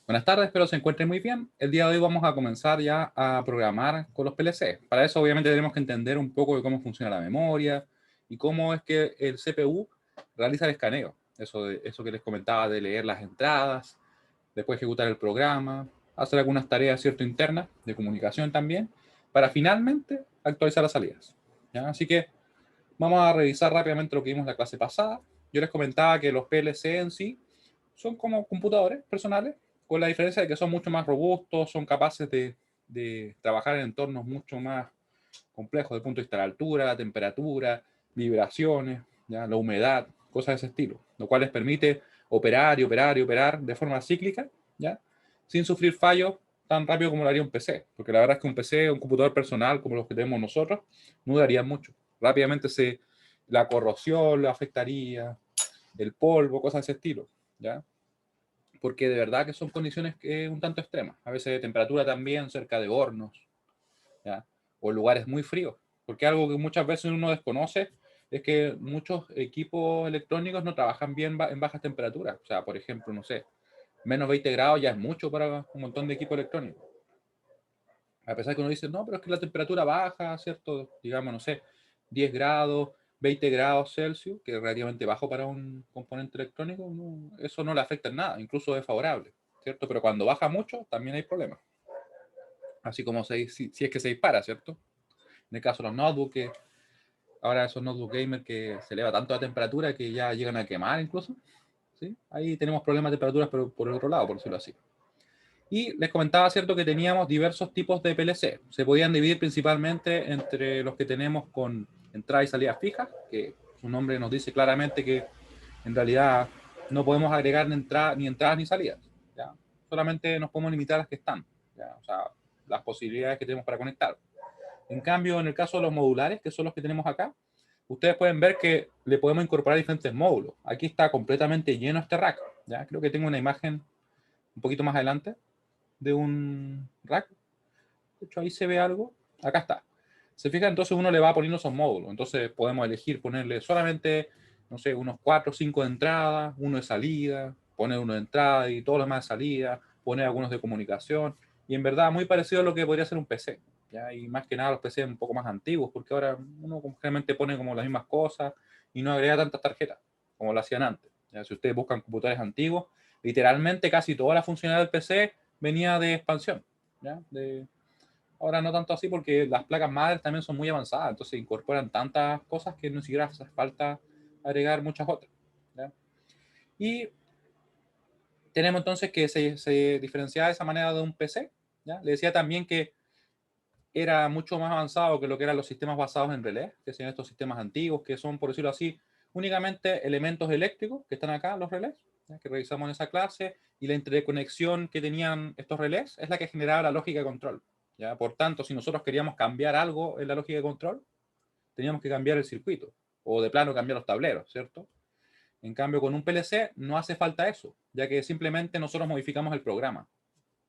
Buenas tardes, espero se encuentren muy bien. El día de hoy vamos a comenzar ya a programar con los PLC. Para eso obviamente tenemos que entender un poco de cómo funciona la memoria y cómo es que el CPU realiza el escaneo. Eso que les comentaba de leer las entradas, después ejecutar el programa, hacer algunas tareas cierto internas de comunicación también, para finalmente actualizar las salidas. ¿Ya? Así que vamos a revisar rápidamente lo que vimos en la clase pasada. Yo les comentaba que los PLC en sí son como computadores personales, con la diferencia de que son mucho más robustos, son capaces de trabajar en entornos mucho más complejos desde el punto de vista de la altura, la temperatura, vibraciones, ¿ya? La humedad, cosas de ese estilo, lo cual les permite operar y operar y operar de forma cíclica, ¿ya? Sin sufrir fallos tan rápido como lo haría un PC, porque la verdad es que un PC, un computador personal como los que tenemos nosotros, no daría mucho. Rápidamente la corrosión lo afectaría, el polvo, cosas de ese estilo, ¿ya? Porque de verdad que son condiciones un tanto extremas. A veces de temperatura también, cerca de hornos, ¿ya? O lugares muy fríos. Porque algo que muchas veces uno desconoce es que muchos equipos electrónicos no trabajan bien en bajas temperaturas. O sea, por ejemplo, no sé, menos 20 grados ya es mucho para un montón de equipos electrónicos. A pesar que uno dice, no, pero es que la temperatura baja, ¿cierto? Digamos, no sé, 10 grados, 20 grados Celsius, que es relativamente bajo para un componente electrónico, eso no le afecta en nada, incluso es favorable, ¿cierto? Pero cuando baja mucho, también hay problemas. Así como si es que se dispara, ¿cierto? En el caso de los notebooks, ahora esos notebooks gamer que se eleva tanto la temperatura que ya llegan a quemar incluso, ¿sí? Ahí tenemos problemas de temperaturas, pero por el otro lado, por decirlo así. Y les comentaba, ¿cierto?, que teníamos diversos tipos de PLC. Se podían dividir principalmente entre los que tenemos con entrada y salida fijas, que su nombre nos dice claramente que en realidad no podemos agregar ni entradas ni salidas, ¿ya? Solamente nos podemos limitar a las que están, ¿ya? O sea, las posibilidades que tenemos para conectar. En cambio, en el caso de los modulares, que son los que tenemos acá, ustedes pueden ver que le podemos incorporar diferentes módulos. Aquí está completamente lleno este rack, ¿ya? Creo que tengo una imagen un poquito más adelante de un rack. De hecho, ahí se ve algo. Acá está. Se fija, entonces uno le va poniendo esos módulos. Entonces podemos elegir ponerle solamente, no sé, unos 4 o 5 de entrada, uno de salida, poner uno de entrada y todos los demás de salida, poner algunos de comunicación. Y en verdad, muy parecido a lo que podría ser un PC. ¿Ya? Y más que nada los PC un poco más antiguos, porque ahora uno generalmente pone como las mismas cosas y no agrega tantas tarjetas como lo hacían antes. ¿Ya? Si ustedes buscan computadores antiguos, literalmente casi toda la funcionalidad del PC venía de expansión. ¿Ya? Ahora no tanto así porque las placas madres también son muy avanzadas, entonces incorporan tantas cosas que no siquiera hace falta agregar muchas otras. ¿Ya? Y tenemos entonces que se diferenciaba de esa manera de un PC. ¿Ya? Le decía también que era mucho más avanzado que lo que eran los sistemas basados en relés, que son estos sistemas antiguos, que son, por decirlo así, únicamente elementos eléctricos que están acá, los relés, ¿ya? Que revisamos en esa clase, y la interconexión que tenían estos relés es la que generaba la lógica de control. ¿Ya? Por tanto, si nosotros queríamos cambiar algo en la lógica de control, teníamos que cambiar el circuito, o de plano cambiar los tableros, ¿cierto? En cambio, con un PLC no hace falta eso, ya que simplemente nosotros modificamos el programa.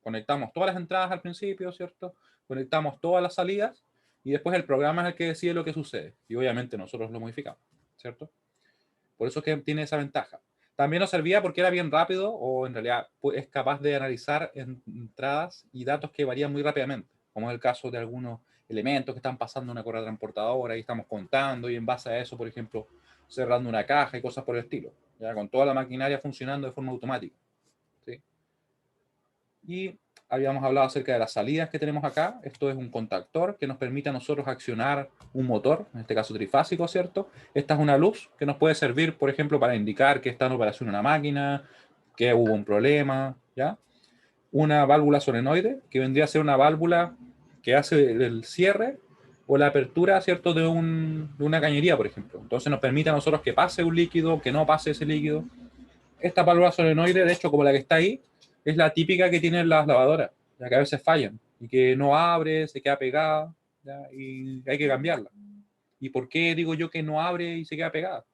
Conectamos todas las entradas al principio, ¿cierto? Conectamos todas las salidas y después el programa es el que decide lo que sucede. Y obviamente nosotros lo modificamos, ¿cierto? Por eso es que tiene esa ventaja. También nos servía porque era bien rápido o en realidad es capaz de analizar entradas y datos que varían muy rápidamente, como es el caso de algunos elementos que están pasando en una correa transportadora y estamos contando y en base a eso, por ejemplo, cerrando una caja y cosas por el estilo, ya con toda la maquinaria funcionando de forma automática. ¿Sí? Y habíamos hablado acerca de las salidas que tenemos acá. Esto es un contactor que nos permite a nosotros accionar un motor, en este caso trifásico, ¿cierto? Esta es una luz que nos puede servir, por ejemplo, para indicar que está en operación una máquina, que hubo un problema, ¿ya? Una válvula solenoide, que vendría a ser una válvula que hace el cierre o la apertura, ¿cierto?, de una cañería, por ejemplo. Entonces nos permite a nosotros que pase un líquido, que no pase ese líquido. Esta válvula solenoide, de hecho, como la que está ahí, es la típica que tienen las lavadoras, ya que a veces fallan y que no abre, se queda pegada, ¿ya? Y hay que cambiarla. ¿Y por qué digo yo que no abre y se queda pegada?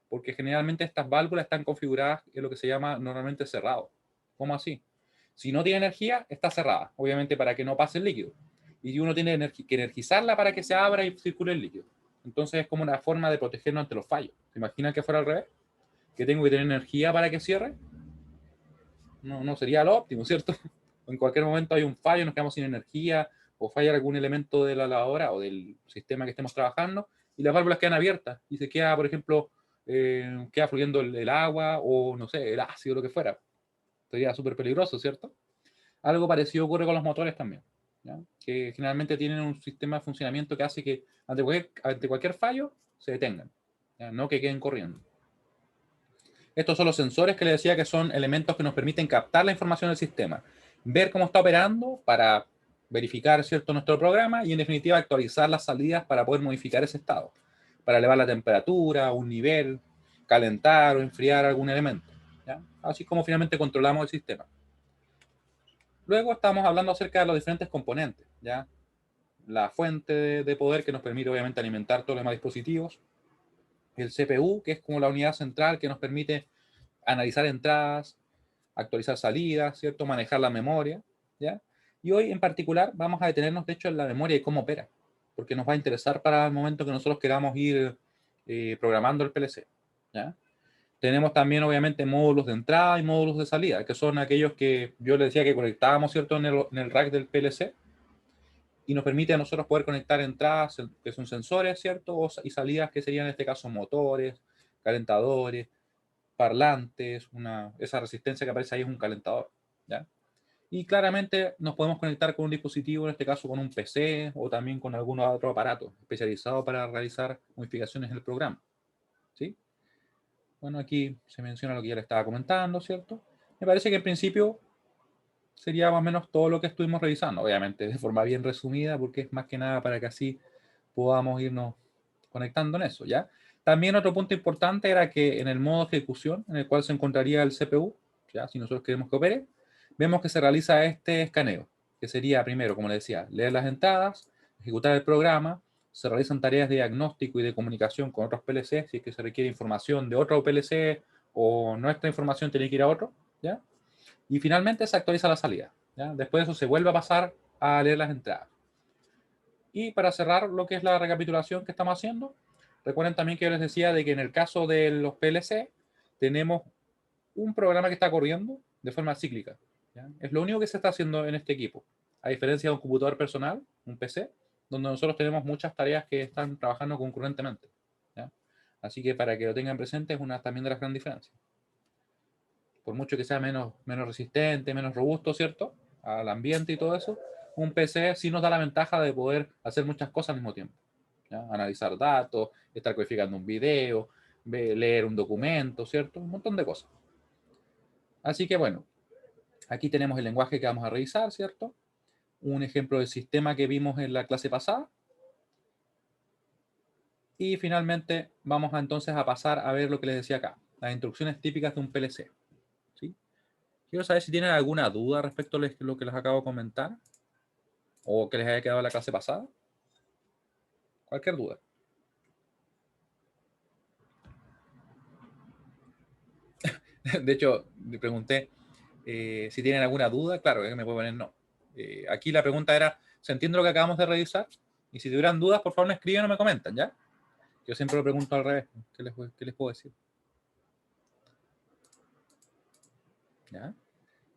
Porque generalmente estas válvulas están configuradas en lo que se llama normalmente cerrado. ¿Cómo así? Si no tiene energía, está cerrada, obviamente para que no pase el líquido. Y uno tiene que energizarla para que se abra y circule el líquido. Entonces es como una forma de protegernos ante los fallos. ¿Se imaginan que fuera al revés? Que tengo que tener energía para que cierre. no sería lo óptimo, ¿cierto? En cualquier momento hay un fallo, nos quedamos sin energía, o falla algún elemento de la lavadora o del sistema que estemos trabajando, y las válvulas quedan abiertas, y se queda, por ejemplo, queda fluyendo el agua, o no sé, el ácido, lo que fuera. Sería súper peligroso, ¿cierto? Algo parecido ocurre con los motores también, ¿ya? Que generalmente tienen un sistema de funcionamiento que hace que ante cualquier fallo se detengan, ¿ya? No que queden corriendo. Estos son los sensores que les decía que son elementos que nos permiten captar la información del sistema, ver cómo está operando para verificar, ¿cierto?, nuestro programa y en definitiva actualizar las salidas para poder modificar ese estado, para elevar la temperatura, un nivel, calentar o enfriar algún elemento, ¿ya? Así como finalmente controlamos el sistema. Luego estamos hablando acerca de los diferentes componentes, ¿ya? La fuente de poder que nos permite obviamente alimentar todos los demás dispositivos, el CPU, que es como la unidad central que nos permite analizar entradas, actualizar salidas, ¿cierto? Manejar la memoria, ¿ya? Y hoy en particular vamos a detenernos, de hecho, en la memoria y cómo opera, porque nos va a interesar para el momento que nosotros queramos ir programando el PLC, ¿ya? Tenemos también, obviamente, módulos de entrada y módulos de salida, que son aquellos que yo les decía que conectábamos, ¿cierto?, en el rack del PLC, y nos permite a nosotros poder conectar entradas, que son sensores, ¿cierto? Y salidas, que serían en este caso motores, calentadores, parlantes, esa resistencia que aparece ahí es un calentador, ¿ya? Y claramente nos podemos conectar con un dispositivo, en este caso con un PC o también con algún otro aparato especializado para realizar modificaciones en el programa, ¿sí? Bueno, aquí se menciona lo que ya le estaba comentando, ¿cierto? Me parece que en principio sería más o menos todo lo que estuvimos revisando, obviamente de forma bien resumida, porque es más que nada para que así podamos irnos conectando en eso, ¿ya? También otro punto importante era que en el modo ejecución, en el cual se encontraría el CPU, ¿ya? Si nosotros queremos que opere, vemos que se realiza este escaneo, que sería primero, como les decía, leer las entradas, ejecutar el programa, se realizan tareas de diagnóstico y de comunicación con otros PLC, si es que se requiere información de otro PLC o nuestra información tiene que ir a otro, ¿ya? Y finalmente se actualiza la salida, ¿ya? Después de eso se vuelve a pasar a leer las entradas. Y para cerrar lo que es la recapitulación que estamos haciendo, recuerden también que yo les decía de que en el caso de los PLC tenemos un programa que está corriendo de forma cíclica, ¿ya? Es lo único que se está haciendo en este equipo, a diferencia de un computador personal, un PC, donde nosotros tenemos muchas tareas que están trabajando concurrentemente, ¿ya? Así que para que lo tengan presente es una también de las grandes diferencias. Por mucho que sea menos resistente, menos robusto, ¿cierto? Al ambiente y todo eso, un PC sí nos da la ventaja de poder hacer muchas cosas al mismo tiempo, ¿ya? Analizar datos, estar codificando un video, leer un documento, ¿cierto? Un montón de cosas. Así que bueno, aquí tenemos el lenguaje que vamos a revisar, ¿cierto? Un ejemplo del sistema que vimos en la clase pasada. Y finalmente vamos entonces a pasar a ver lo que les decía acá, las instrucciones típicas de un PLC, ¿sí? Quiero saber si tienen alguna duda respecto a lo que les acabo de comentar o que les haya quedado en la clase pasada. Cualquier duda. De hecho, le pregunté si tienen alguna duda. Claro, me puede poner no. Aquí la pregunta era, ¿se entiende lo que acabamos de revisar? Y si tuvieran dudas, por favor me escriben o me comentan, ¿ya? Yo siempre lo pregunto al revés. ¿Qué les puedo decir? ¿Ya?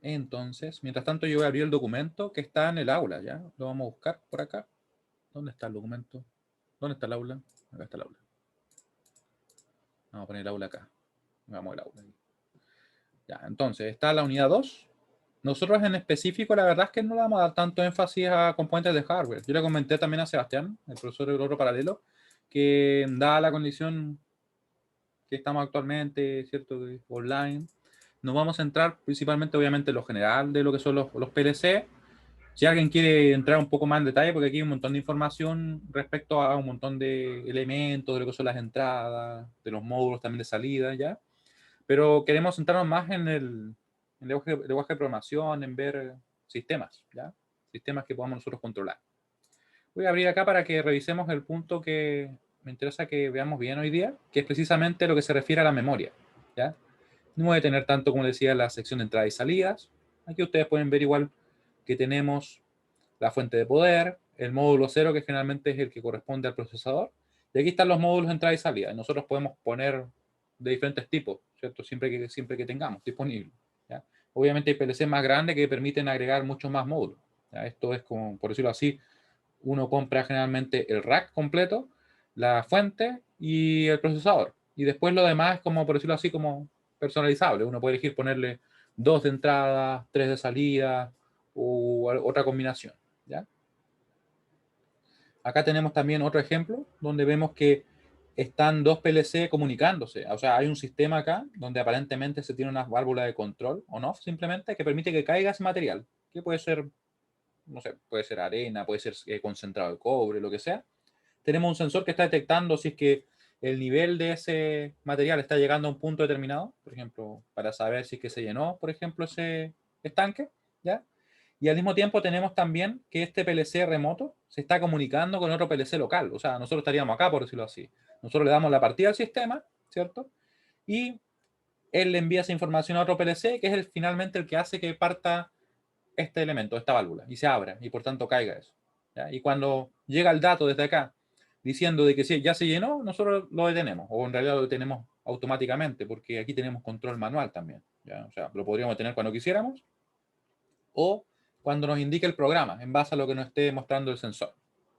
Entonces, mientras tanto, yo voy a abrir el documento que está en el aula, ¿ya? Lo vamos a buscar por acá. ¿Dónde está el documento? ¿Dónde está el aula? Acá está el aula. Vamos a poner el aula acá. Vamos al aula. Ya, entonces, está la unidad 2. Nosotros en específico, la verdad es que no le vamos a dar tanto énfasis a componentes de hardware. Yo le comenté también a Sebastián, el profesor del otro paralelo, que dada la condición que estamos actualmente, ¿cierto?, online, nos vamos a centrar principalmente, obviamente, en lo general de lo que son los PLC. Si alguien quiere entrar un poco más en detalle, porque aquí hay un montón de información respecto a un montón de elementos, de lo que son las entradas, de los módulos también de salida, ¿ya? Pero queremos centrarnos más en el lenguaje de programación, en ver sistemas, ¿ya? Sistemas que podamos nosotros controlar. Voy a abrir acá para que revisemos el punto que me interesa que veamos bien hoy día, que es precisamente lo que se refiere a la memoria, ¿ya? No voy a tener tanto, como decía, la sección de entradas y salidas. Aquí ustedes pueden ver igual que tenemos la fuente de poder, el módulo 0, que generalmente es el que corresponde al procesador, y aquí están los módulos de entrada y salida. Y nosotros podemos poner de diferentes tipos, ¿cierto? Siempre que tengamos disponible, ¿ya? obviamente hay PLC más grandes que permiten agregar muchos más módulos. ¿Ya? Esto es como, por decirlo así, uno compra generalmente el rack completo, la fuente y el procesador. Y después lo demás es como, por decirlo así, como personalizable. Uno puede elegir ponerle 2 de entrada, 3 de salida o otra combinación. ¿Ya? Acá tenemos también otro ejemplo donde vemos que están dos PLC comunicándose. O sea, hay un sistema acá donde aparentemente se tiene una válvula de control on-off simplemente que permite que caiga ese material, que puede ser, no sé, puede ser arena, puede ser concentrado de cobre, lo que sea. Tenemos un sensor que está detectando si es que el nivel de ese material está llegando a un punto determinado, por ejemplo, para saber si es que se llenó, por ejemplo, ese estanque, ¿ya? Y al mismo tiempo tenemos también que este PLC remoto se está comunicando con otro PLC local. O sea, nosotros estaríamos acá, por decirlo así. Nosotros le damos la partida al sistema, ¿cierto? Y él le envía esa información a otro PLC, que es finalmente el que hace que parta este elemento, esta válvula, y se abra, y por tanto caiga eso. ¿Ya? Y cuando llega el dato desde acá, diciendo de que sí, ya se llenó, nosotros lo detenemos, o en realidad lo detenemos automáticamente, porque aquí tenemos control manual también. ¿Ya? O sea, lo podríamos detener cuando quisiéramos, o cuando nos indique el programa, en base a lo que nos esté mostrando el sensor.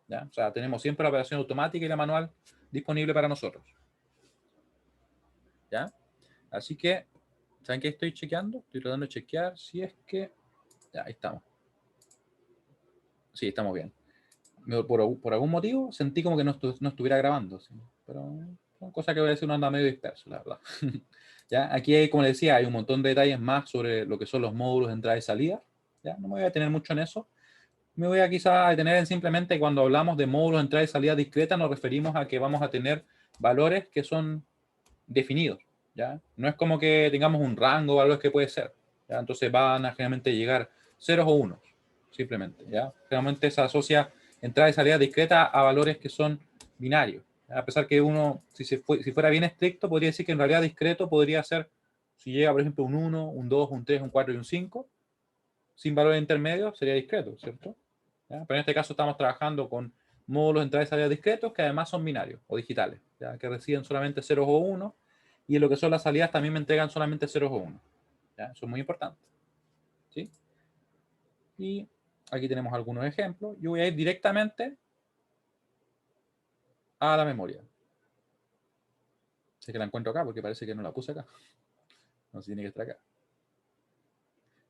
¿Ya? O sea, tenemos siempre la operación automática y la manual disponible para nosotros. ¿Ya? Así que, ¿saben qué estoy chequeando? Estoy tratando de chequear si es que... Ya, ahí estamos. Sí, estamos bien. Por algún motivo sentí como que no estuviera grabando. ¿Sí? Pero son cosas que voy a decir, uno anda medio disperso, la verdad. ¿Ya? Aquí, hay, como les decía, hay un montón de detalles más sobre lo que son los módulos de entrada y salida. ¿Ya? No me voy a detener mucho en eso. Me voy a quizá detener en simplemente cuando hablamos de módulos de entrada y salida discreta, nos referimos a que vamos a tener valores que son definidos. ¿Ya? No es como que tengamos un rango o valores que puede ser. ¿Ya? Entonces van a generalmente llegar ceros o unos, simplemente. ¿Ya? Generalmente se asocia entrada y salida discreta a valores que son binarios. ¿Ya? A pesar que uno, si fuera bien estricto, podría decir que en realidad discreto podría ser, si llega, por ejemplo, un 1, un 2, un 3, un 4 y un 5, sin valores intermedios, sería discreto, ¿cierto? ¿Ya? Pero en este caso estamos trabajando con módulos de entrada y salida discretos que además son binarios o digitales, ¿ya? Que reciben solamente ceros o unos, y en lo que son las salidas también me entregan solamente ceros o unos. ¿Ya? Eso es muy importante. ¿Sí? Y aquí tenemos algunos ejemplos. Yo voy a ir directamente a la memoria. Sé que la encuentro acá porque parece que no la puse acá. No sé si tiene que estar acá.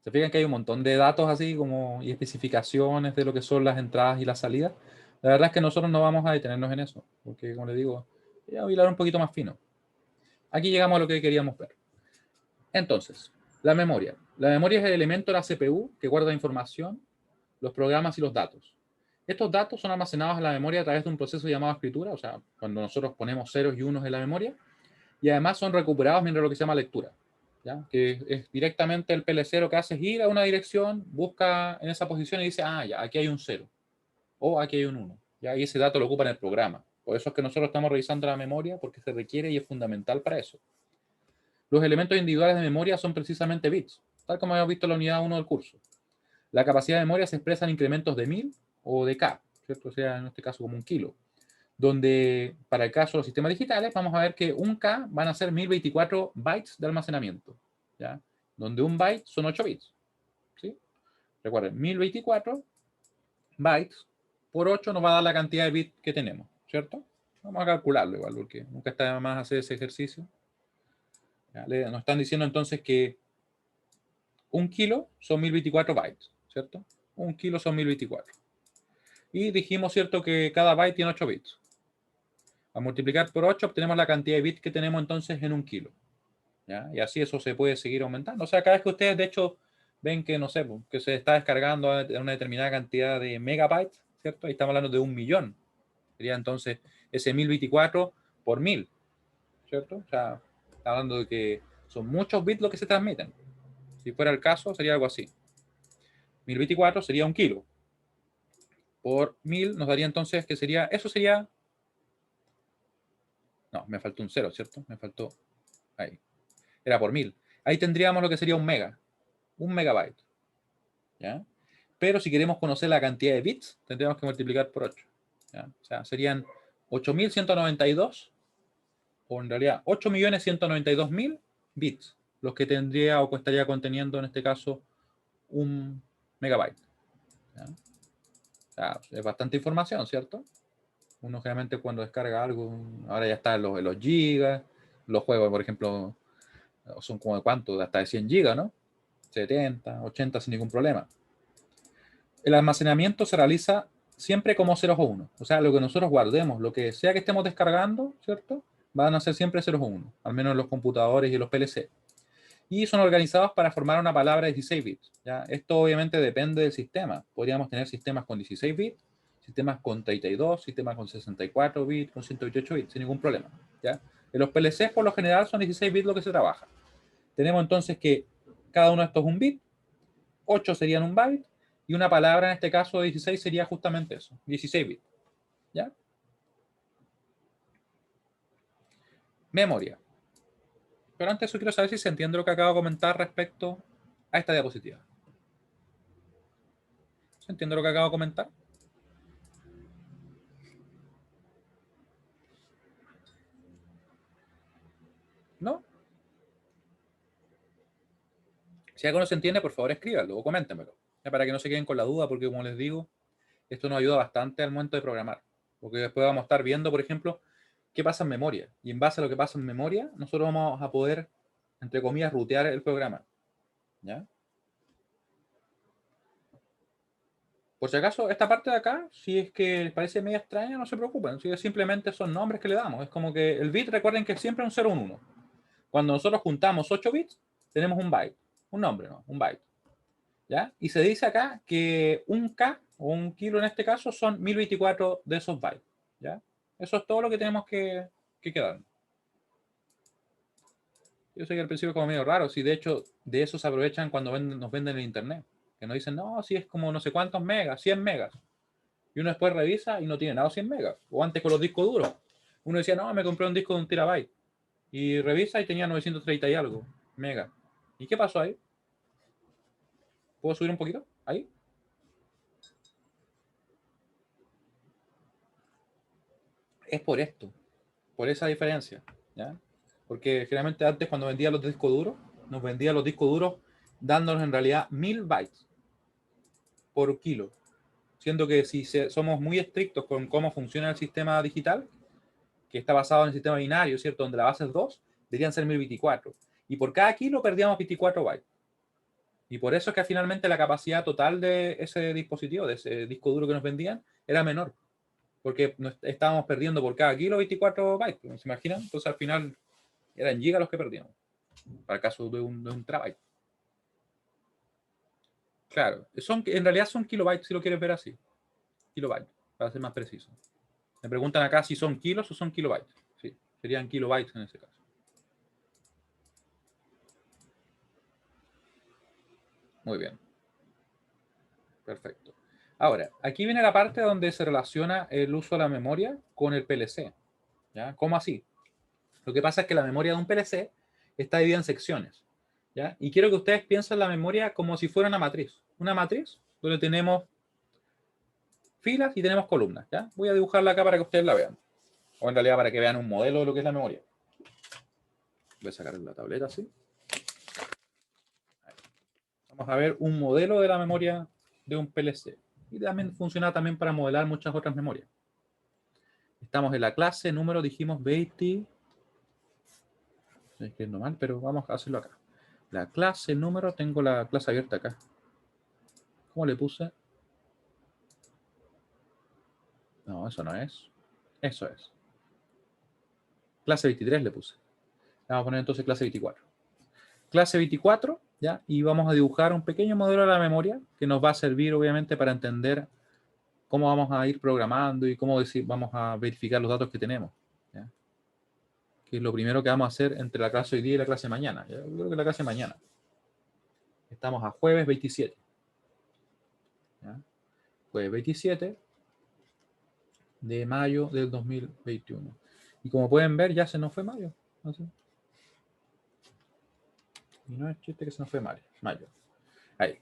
Se fijan que hay un montón de datos así como y especificaciones de lo que son las entradas y las salidas. La verdad es que nosotros no vamos a detenernos en eso, porque como les digo, voy a hilar un poquito más fino. Aquí llegamos a lo que queríamos ver. Entonces, la memoria. La memoria es el elemento de la CPU que guarda información, los programas y los datos. Estos datos son almacenados en la memoria a través de un proceso llamado escritura, o sea, cuando nosotros ponemos ceros y unos en la memoria, y además son recuperados mientras lo que se llama lectura. ¿Ya? Que es directamente el PLC lo que hace es ir a una dirección, busca en esa posición y dice, ah, ya, aquí hay un 0, o aquí hay un 1. ¿Ya? Y ese dato lo ocupa en el programa. Por eso es que nosotros estamos revisando la memoria, porque se requiere y es fundamental para eso. Los elementos individuales de memoria son precisamente bits, tal como hemos visto en la unidad 1 del curso. La capacidad de memoria se expresa en incrementos de 1000 o de K, ¿cierto? O sea, en este caso como un kilo, donde para el caso de los sistemas digitales vamos a ver que un K van a ser 1024 bytes de almacenamiento, ¿ya? Donde un byte son 8 bits. ¿Sí? Recuerden, 1024 bytes por 8 nos va a dar la cantidad de bits que tenemos, ¿cierto? Vamos a calcularlo igual, porque nunca está de más hacer ese ejercicio. ¿Ya? Nos están diciendo entonces que un kilo son 1024 bytes, ¿cierto? Un kilo son 1024. Y dijimos, ¿cierto?, que cada byte tiene 8 bits. A multiplicar por 8 obtenemos la cantidad de bits que tenemos entonces en un kilo. ¿Ya? Y así eso se puede seguir aumentando. O sea, cada vez que ustedes, de hecho, ven que, no sé, que se está descargando una determinada cantidad de megabytes, ¿cierto? Ahí estamos hablando de 1.000.000. Sería entonces ese 1024 por 1000, ¿cierto? O sea, está hablando de que son muchos bits los que se transmiten. Si fuera el caso, sería algo así. 1024 sería un kilo. Por 1000 nos daría entonces que sería, eso sería, no, me faltó un cero, ¿cierto? Me faltó, ahí. Era por 1000. Ahí tendríamos lo que sería un megabyte. ¿Ya? Pero si queremos conocer la cantidad de bits, tendríamos que multiplicar por 8. ¿Ya? O sea, serían 8192, o en realidad 8.192.000 bits. los que tendría o estaría conteniendo en este caso un megabyte. ¿Ya? O sea, es bastante información, ¿cierto? Uno generalmente cuando descarga algo, ahora ya está en los gigas, los juegos, por ejemplo, son como de cuánto, hasta de 100 gigas, ¿no? 70, 80 sin ningún problema. El almacenamiento se realiza siempre como ceros o unos. O sea, lo que nosotros guardemos, lo que sea que estemos descargando, ¿cierto? Van a ser siempre ceros o unos, al menos en los computadores y en los PLC. Y son organizados para formar una palabra de 16 bits. ¿Ya? Esto obviamente depende del sistema. Podríamos tener sistemas con 16 bits, sistemas con 32, sistemas con 64 bits, con 128 bits, sin ningún problema. ¿Ya? En los PLCs por lo general son 16 bits lo que se trabaja. Tenemos entonces que cada uno de estos es un bit, 8 serían un byte, y una palabra en este caso de 16 sería justamente eso, 16 bits. ¿Ya? Memoria. Pero antes yo quiero saber si se entiende lo que acabo de comentar respecto a esta diapositiva. ¿Se entiende lo que acabo de comentar? ¿No? Si algo no se entiende, por favor escríbanlo o coméntenmelo. Para que no se queden con la duda, porque como les digo, esto nos ayuda bastante al momento de programar. Porque después vamos a estar viendo, por ejemplo, qué pasa en memoria. Y en base a lo que pasa en memoria, nosotros vamos a poder, entre comillas, rutear el programa. ¿Ya? Por si acaso, esta parte de acá, si es que les parece media extraña, no se preocupen. Si simplemente son nombres que le damos. Es como que el bit, recuerden que es siempre un 0 o un 1. Cuando nosotros juntamos 8 bits, tenemos un byte. Un nombre, ¿no? Un byte. ¿Ya? Y se dice acá que un K o un kilo en este caso son 1024 de esos bytes. ¿Ya? Eso es todo lo que tenemos que quedar. Yo sé que al principio es como medio raro, si de hecho de eso se aprovechan cuando nos venden en internet. Que nos dicen, no, si es como no sé cuántos megas, 100 megas. Y uno después revisa y no tiene nada 100 megas. O antes con los discos duros. Uno decía, no, me compré un disco de 1 terabyte. Y revisa y tenía 930 y algo megas. ¿Y qué pasó ahí? ¿Puedo subir un poquito? Ahí. Es por esto, por esa diferencia. ¿Ya? Porque generalmente antes cuando vendía los discos duros, nos vendía los discos duros dándonos en realidad 1000 bytes por kilo. Siendo que si somos muy estrictos con cómo funciona el sistema digital, que está basado en el sistema binario, ¿cierto? Donde la base es 2, deberían ser 1024. Y por cada kilo perdíamos 24 bytes. Y por eso es que finalmente la capacidad total de ese dispositivo, de ese disco duro que nos vendían, era menor. Porque estábamos perdiendo por cada kilo 24 bytes. ¿Se imaginan? Entonces al final eran gigas los que perdíamos. Para el caso de un terabyte. Claro, en realidad son kilobytes si lo quieres ver así. Kilobytes, para ser más preciso. Me preguntan acá si son kilos o son kilobytes. Sí, serían kilobytes en ese caso. Muy bien. Perfecto. Ahora, aquí viene la parte donde se relaciona el uso de la memoria con el PLC. ¿Ya? ¿Cómo así? Lo que pasa es que la memoria de un PLC está dividida en secciones. ¿Ya? Y quiero que ustedes piensen la memoria como si fuera una matriz. Una matriz donde tenemos filas y tenemos columnas. ¿Ya? Voy a dibujarla acá para que ustedes la vean. O en realidad para que vean un modelo de lo que es la memoria. Voy a sacar la tableta así. Vamos a ver un modelo de la memoria de un PLC. Y también funciona también para modelar muchas otras memorias. Estamos en la clase número, dijimos 20. Estoy escribiendo mal, pero vamos a hacerlo acá. La clase número, tengo la clase abierta acá. ¿Cómo le puse? No, eso no es. Eso es. Clase 23 le puse. Vamos a poner entonces clase 24. Clase 24, ¿ya? Y vamos a dibujar un pequeño modelo de la memoria que nos va a servir obviamente para entender cómo vamos a ir programando y cómo vamos a verificar los datos que tenemos. ¿Ya? Que es lo primero que vamos a hacer entre la clase hoy día y la clase mañana. ¿Ya? Yo creo que la clase mañana. Estamos a jueves 27. ¿Ya? Jueves 27 de mayo del 2021. Y como pueden ver, ya se nos fue mayo. ¿No? Y no es chiste que se nos fue mayo. Ahí.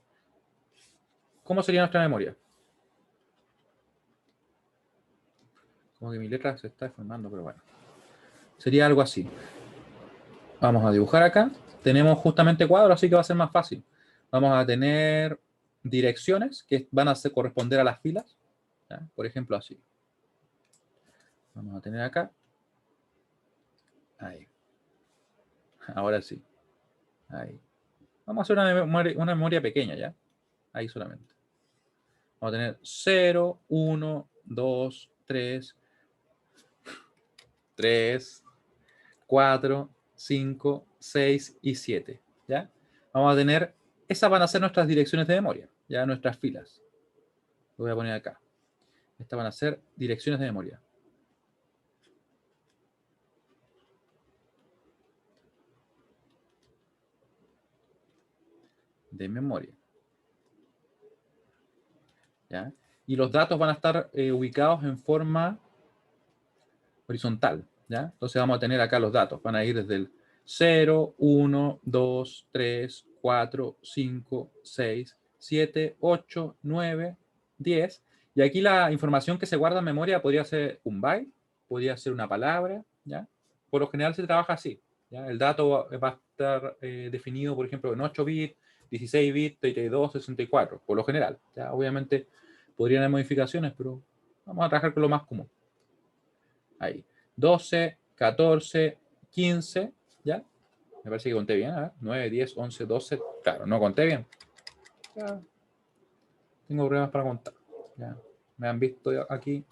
¿Cómo sería nuestra memoria? Como que mi letra se está deformando, pero bueno. Sería algo así. Vamos a dibujar acá. tenemos justamente cuadros, así que va a ser más fácil. Vamos a tener direcciones que van a corresponder a las filas, ¿ya? Por ejemplo, así. Vamos a tener acá. Ahí. Ahora sí. Ahí. Vamos a hacer una memoria pequeña, ¿ya? Ahí solamente. Vamos a tener 0, 1, 2, 3, 4, 5, 6 y 7, ¿ya? Vamos a tener, esas van a ser nuestras direcciones de memoria, ya nuestras filas. Lo voy a poner acá. Estas van a ser direcciones de memoria. De memoria. ¿Ya? Y los datos van a estar ubicados en forma horizontal, ¿ya? Entonces vamos a tener acá los datos. Van a ir desde el 0, 1, 2, 3, 4, 5, 6, 7, 8, 9, 10. Y aquí la información que se guarda en memoria podría ser un byte, podría ser una palabra, ¿ya? Por lo general se trabaja así, ¿ya? El dato va a estar definido, por ejemplo, en 8 bits, 16 bits, 32, 64, por lo general, ¿ya? Obviamente podrían haber modificaciones, pero vamos a trabajar con lo más común. Ahí. 12, 14, 15, ¿ya? Me parece que conté bien, ¿eh? 9, 10, 11, 12. Claro, no conté bien. Ya. Tengo problemas para contar. Ya. Me han visto aquí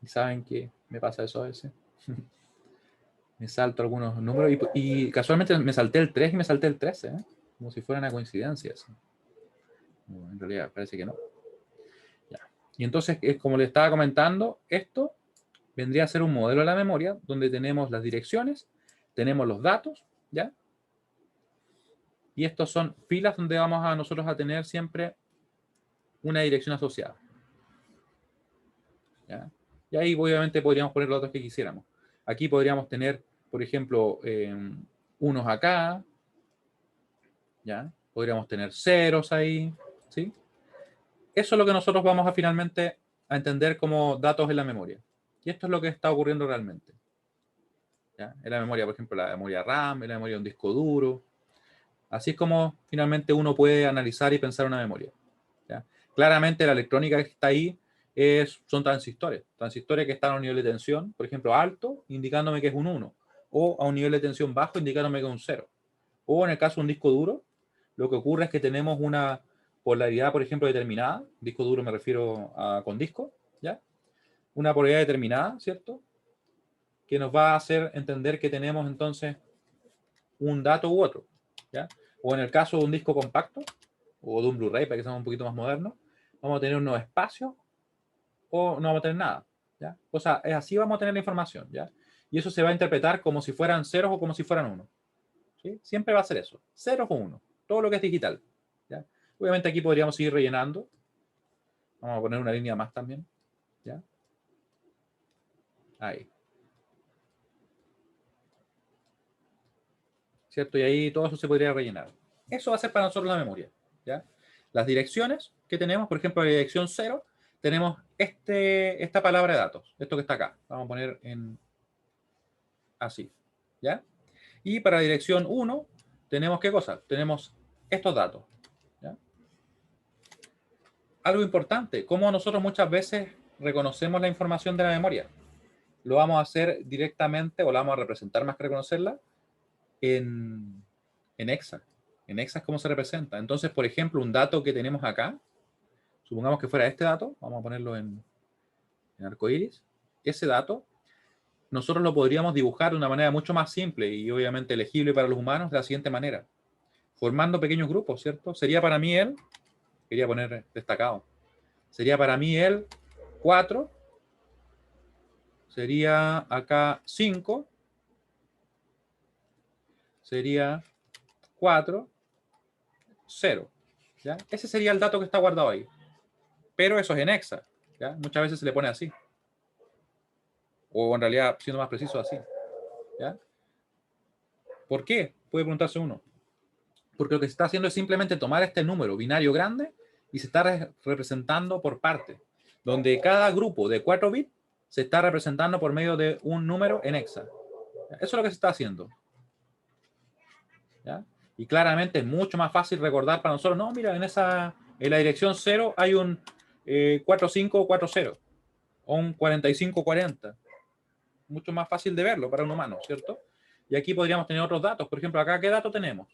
y saben que me pasa eso a veces. Me salto algunos números y casualmente me salté el 3 y me salté el 13, ¿eh? Como si fuera una coincidencia. ¿Sí? No, en realidad parece que no. Ya. Y entonces, como le estaba comentando, esto vendría a ser un modelo de la memoria donde tenemos las direcciones, tenemos los datos, ¿ya? Y estos son filas donde vamos a nosotros a tener siempre una dirección asociada, ¿ya? Y ahí obviamente podríamos poner los datos que quisiéramos. Aquí podríamos tener, por ejemplo, unos acá, ¿ya? Podríamos tener ceros ahí, ¿sí? Eso es lo que nosotros vamos a finalmente a entender como datos en la memoria. Y esto es lo que está ocurriendo realmente, ¿ya? En la memoria, por ejemplo, la memoria RAM, en la memoria de un disco duro. Así es como finalmente uno puede analizar y pensar una memoria, ¿ya? Claramente la electrónica que está ahí son transistores que están a un nivel de tensión, por ejemplo, alto, indicándome que es un 1, o a un nivel de tensión bajo, indicándome que es un 0. O en el caso de un disco duro, lo que ocurre es que tenemos una polaridad, por ejemplo, determinada. Disco duro me refiero a con disco, ¿ya? Una polaridad determinada, ¿cierto? Que nos va a hacer entender que tenemos entonces un dato u otro, ¿ya? O en el caso de un disco compacto, o de un Blu-ray, para que seamos un poquito más modernos, vamos a tener unos espacios o no vamos a tener nada, ¿ya? O sea, es así vamos a tener la información, ¿ya? Y eso se va a interpretar como si fueran ceros o como si fueran uno, ¿sí? Siempre va a ser eso, ceros o uno, todo lo que es digital, ¿ya? Obviamente aquí podríamos seguir rellenando. Vamos a poner una línea más también, ¿ya? Ahí. ¿Cierto? Y ahí todo eso se podría rellenar. Eso va a ser para nosotros la memoria, ¿ya? Las direcciones que tenemos, por ejemplo, la dirección 0, tenemos esta palabra de datos, esto que está acá. Vamos a poner en así, ¿ya? Y para la dirección 1, tenemos ¿qué cosa? Tenemos estos datos, ¿ya? Algo importante, como nosotros muchas veces reconocemos la información de la memoria. Lo vamos a hacer directamente, o la vamos a representar más que reconocerla, en hexa. En hexa es cómo se representa. Entonces, por ejemplo, un dato que tenemos acá, supongamos que fuera este dato, vamos a ponerlo en arcoíris, ese dato, nosotros lo podríamos dibujar de una manera mucho más simple y obviamente legible para los humanos de la siguiente manera, formando pequeños grupos, ¿cierto? Sería para mí quería poner destacado, sería para mí 4, sería acá 5, sería 4, 0, ¿ya? Ese sería el dato que está guardado ahí. Pero eso es en hexa, ¿ya? Muchas veces se le pone así. O en realidad, siendo más preciso, así, ¿ya? ¿Por qué? Puede preguntarse uno. Porque lo que se está haciendo es simplemente tomar este número binario grande y se está representando por parte, donde cada grupo de 4 bits se está representando por medio de un número en hexa. Eso es lo que se está haciendo. ¿Ya? Y claramente es mucho más fácil recordar para nosotros, no, mira, en la dirección 0 hay un 4540 o un 4540. Mucho más fácil de verlo para un humano, ¿cierto? Y aquí podríamos tener otros datos. Por ejemplo, acá, ¿qué dato tenemos?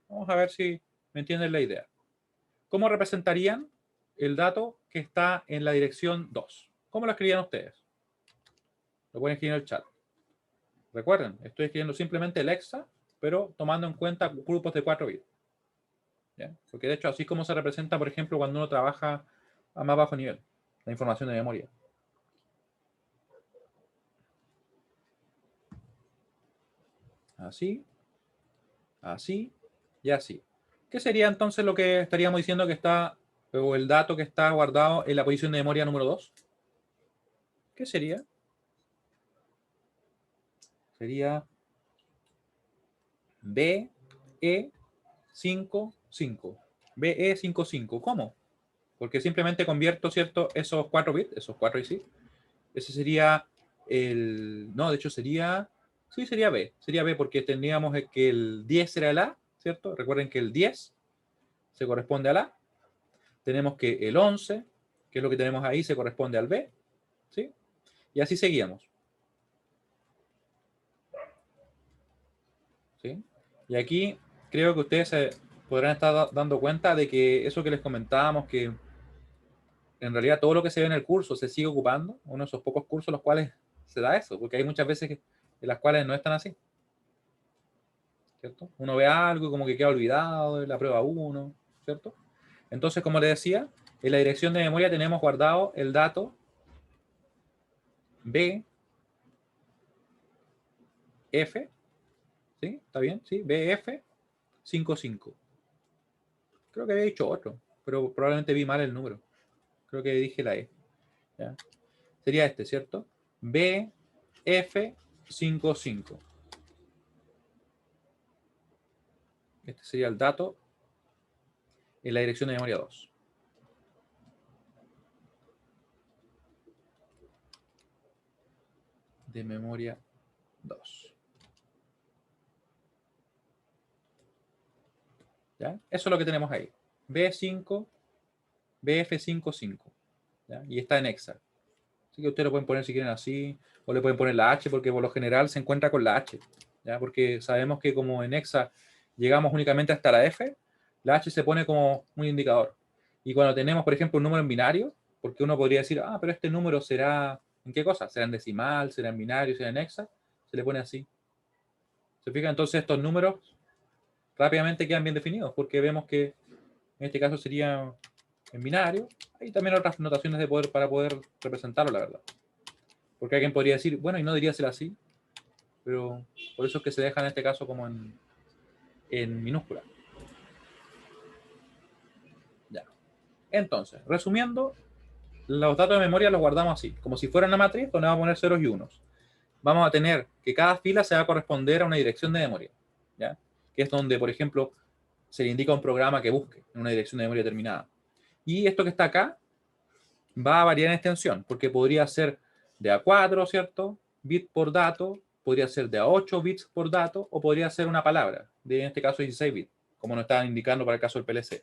Vamos a ver si me entienden la idea. ¿Cómo representarían el dato que está en la dirección 2? ¿Cómo lo escribían ustedes? Lo pueden escribir en el chat. Recuerden, estoy escribiendo simplemente el hexa, pero tomando en cuenta grupos de 4 bits. ¿Ya? Porque de hecho, así como se representa, por ejemplo, cuando uno trabaja a más bajo nivel, la información de memoria. Así, así y así. ¿Qué sería entonces lo que estaríamos diciendo que está, o el dato que está guardado en la posición de memoria número 2? ¿Qué sería? Sería BE55. BE55. ¿Cómo? Porque simplemente convierto, ¿cierto? Esos 4 bits, esos 4 y sí. Ese sería el... No, de hecho sería... Sí, sería B. Sería B porque tendríamos que el 10 era el A, ¿cierto? Recuerden que el 10 se corresponde al A. Tenemos que el 11, que es lo que tenemos ahí, se corresponde al B, ¿sí? Y así seguíamos, ¿sí? Y aquí creo que ustedes se podrán estar dando cuenta de que eso que les comentábamos, que en realidad todo lo que se ve en el curso se sigue ocupando, uno de esos pocos cursos en los cuales se da eso, porque hay muchas veces en las cuales no están así, ¿cierto? Uno ve algo y como que queda olvidado de la prueba 1, ¿cierto? Entonces, como les decía, en la dirección de memoria tenemos guardado el dato BF, ¿sí? ¿Está bien? ¿Sí? BF55. Creo que había dicho otro, pero probablemente vi mal el número. Creo que dije la E. ¿Ya? Sería este, ¿cierto? BF55. Este sería el dato en la dirección de memoria 2. De memoria 2. ¿Ya? Eso es lo que tenemos ahí. B5, BF55. ¿Ya? Y está en hexa. Así que ustedes lo pueden poner si quieren así, o le pueden poner la H, porque por lo general se encuentra con la H. ¿Ya? Porque sabemos que como en hexa llegamos únicamente hasta la F, la H se pone como un indicador. Y cuando tenemos, por ejemplo, un número en binario, porque uno podría decir, ah, pero este número será, ¿en qué cosa? ¿Será en decimal? ¿Será en binario? ¿Será en hexa? Se le pone así. ¿Se fijan? Entonces estos números rápidamente quedan bien definidos, porque vemos que en este caso sería en binario. Hay también otras notaciones de poder para poder representarlo, la verdad. Porque alguien podría decir, bueno, y no debería ser así, pero por eso es que se deja en este caso como en minúscula. Ya. Entonces, resumiendo, los datos de memoria los guardamos así, como si fuera una matriz donde vamos a poner ceros y unos. Vamos a tener que cada fila se va a corresponder a una dirección de memoria, ¿ya? Que es donde, por ejemplo, se le indica a un programa que busque en una dirección de memoria determinada. Y esto que está acá va a variar en extensión, porque podría ser de A4, ¿cierto? Bit por dato, podría ser de A8 bits por dato, o podría ser una palabra, de en este caso 16 bits, como nos estaban indicando para el caso del PLC.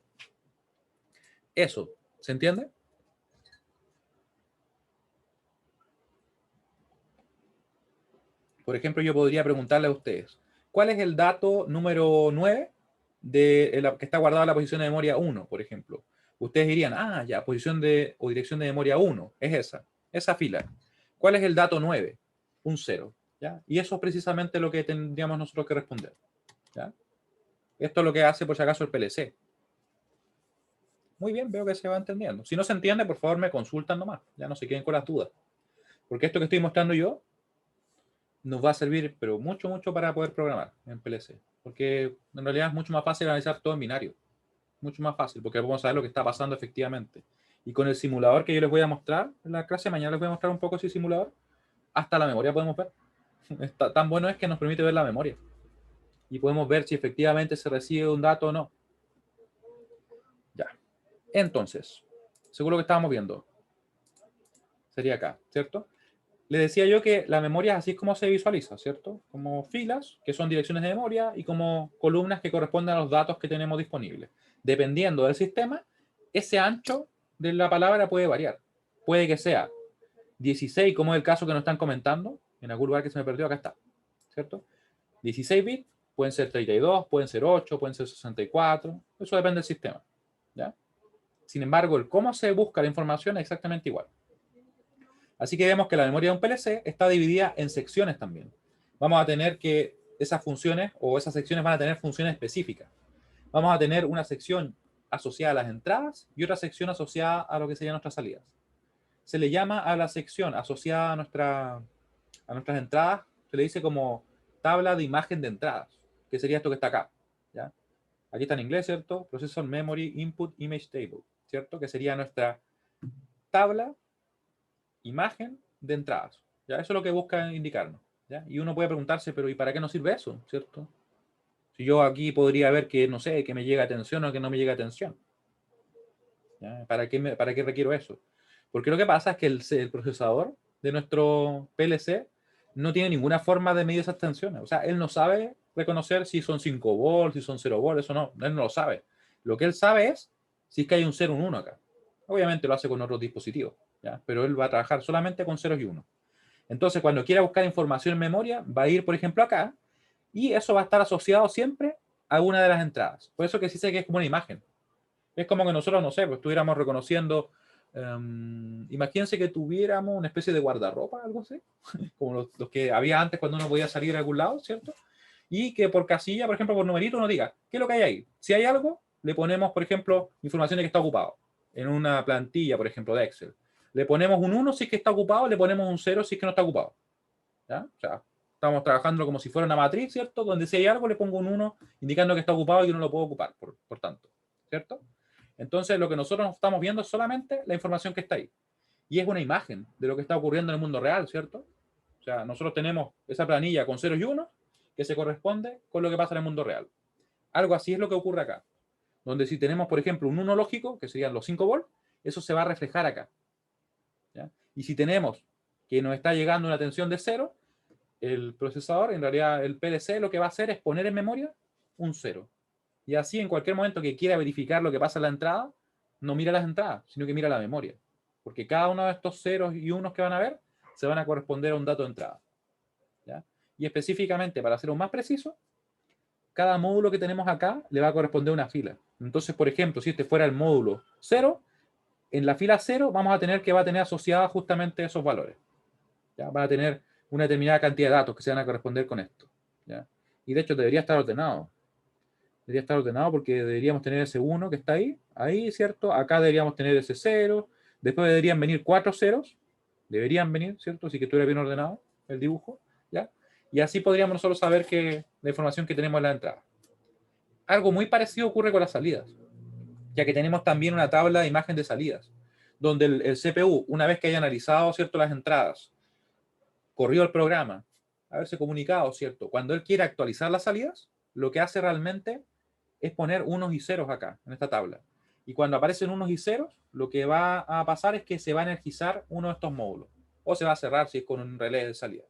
Eso, ¿se entiende? Por ejemplo, yo podría preguntarle a ustedes, ¿cuál es el dato número 9 que está guardado en la posición de memoria 1, por ejemplo? Ustedes dirían, ah, ya, posición de o dirección de memoria 1, es esa fila. ¿Cuál es el dato 9? Un 0. ¿Ya? Y eso es precisamente lo que tendríamos nosotros que responder. ¿Ya? Esto es lo que hace, por si acaso, el PLC. Muy bien, veo que se va entendiendo. Si no se entiende, por favor, me consultan nomás. Ya no se queden con las dudas. Porque esto que estoy mostrando yo nos va a servir, pero mucho, mucho para poder programar en PLC. Porque en realidad es mucho más fácil analizar todo en binario. Mucho más fácil, porque vamos a ver lo que está pasando efectivamente. Y con el simulador que yo les voy a mostrar en la clase, mañana les voy a mostrar un poco ese simulador, hasta la memoria podemos ver. Tan bueno es que nos permite ver la memoria. Y podemos ver si efectivamente se recibe un dato o no. Ya. Entonces, según lo que estábamos viendo, sería acá, ¿cierto? le decía yo que la memoria así es como se visualiza, ¿cierto? Como filas, que son direcciones de memoria, y como columnas que corresponden a los datos que tenemos disponibles. Dependiendo del sistema, ese ancho de la palabra puede variar. Puede que sea 16, como es el caso que nos están comentando, en algún lugar que se me perdió, acá está, ¿cierto? 16 bits, pueden ser 32, pueden ser 8, pueden ser 64, eso depende del sistema, ¿ya? Sin embargo, el cómo se busca la información es exactamente igual. Así que vemos que la memoria de un PLC está dividida en secciones también. Vamos a tener que esas funciones o esas secciones van a tener funciones específicas. Vamos a tener una sección asociada a las entradas y otra sección asociada a lo que serían nuestras salidas. Se le llama a la sección asociada a nuestras entradas, se le dice como tabla de imagen de entradas, que sería esto que está acá, ¿ya? Aquí está en inglés, ¿cierto? Processor Memory Input Image Table, ¿cierto? Que sería nuestra tabla imagen de entradas, ¿ya? Eso es lo que busca indicarnos, ¿ya? Y uno puede preguntarse, pero ¿y para qué nos sirve eso, ¿cierto? Si yo aquí podría ver que, no sé, que me llega atención o que no me llega atención, ¿ya? ¿Para qué requiero eso? Porque lo que pasa es que el procesador de nuestro PLC no tiene ninguna forma de medir esas tensiones. O sea, él no sabe reconocer si son 5 volts, si son 0 volts, eso no, él no lo sabe. Lo que él sabe es si es que hay un 0 o un 1 acá. Obviamente lo hace con otros dispositivos, ¿ya? Pero él va a trabajar solamente con ceros y unos. Entonces, cuando quiera buscar información en memoria, va a ir, por ejemplo, acá, y eso va a estar asociado siempre a una de las entradas. Por eso que sí sé que es como una imagen. Es como que nosotros, no sé, pues estuviéramos reconociendo, imagínense que tuviéramos una especie de guardarropa, algo así, como los que había antes cuando uno podía salir a algún lado, ¿cierto? Y que por casilla, por ejemplo, por numerito, uno diga, ¿qué es lo que hay ahí? Si hay algo, le ponemos, por ejemplo, información de que está ocupado, en una plantilla, por ejemplo, de Excel. Le ponemos un 1 si es que está ocupado, le ponemos un 0 si es que no está ocupado, ¿ya? O sea, estamos trabajando como si fuera una matriz, ¿cierto? Donde si hay algo, le pongo un 1 indicando que está ocupado y que no lo puedo ocupar, por tanto, ¿cierto? Entonces, lo que nosotros estamos viendo es solamente la información que está ahí. Y es una imagen de lo que está ocurriendo en el mundo real, ¿cierto? O sea, nosotros tenemos esa planilla con ceros y unos que se corresponde con lo que pasa en el mundo real. Algo así es lo que ocurre acá. Donde si tenemos, por ejemplo, un 1 lógico, que serían los 5 volts, eso se va a reflejar acá, ¿ya? Y si tenemos que nos está llegando una tensión de 0, el procesador, en realidad el PLC, lo que va a hacer es poner en memoria un 0. Y así, en cualquier momento que quiera verificar lo que pasa en la entrada, no mira las entradas, sino que mira la memoria. Porque cada uno de estos ceros y unos que van a ver se van a corresponder a un dato de entrada, ¿ya? Y específicamente, para ser aún más preciso, cada módulo que tenemos acá le va a corresponder a una fila. Entonces, por ejemplo, si este fuera el módulo 0, en la fila 0 vamos a tener que va a tener asociadas justamente esos valores, ¿ya? Va a tener una determinada cantidad de datos que se van a corresponder con esto, ¿ya? Y de hecho debería estar ordenado. Debería estar ordenado porque deberíamos tener ese 1 que está ahí, ¿cierto? Acá deberíamos tener ese 0, después deberían venir 4 ceros, deberían venir, ¿cierto? Así que estuviera bien ordenado el dibujo, ¿ya? Y así podríamos nosotros saber que la información que tenemos en la entrada. Algo muy parecido ocurre con las salidas, ya que tenemos también una tabla de imagen de salidas, donde el CPU, una vez que haya analizado, ¿cierto?, las entradas, corrió el programa, haberse comunicado, ¿cierto? Cuando él quiere actualizar las salidas, lo que hace realmente es poner unos y ceros acá, en esta tabla. Y cuando aparecen unos y ceros, lo que va a pasar es que se va a energizar uno de estos módulos. O se va a cerrar si es con un relé de salida,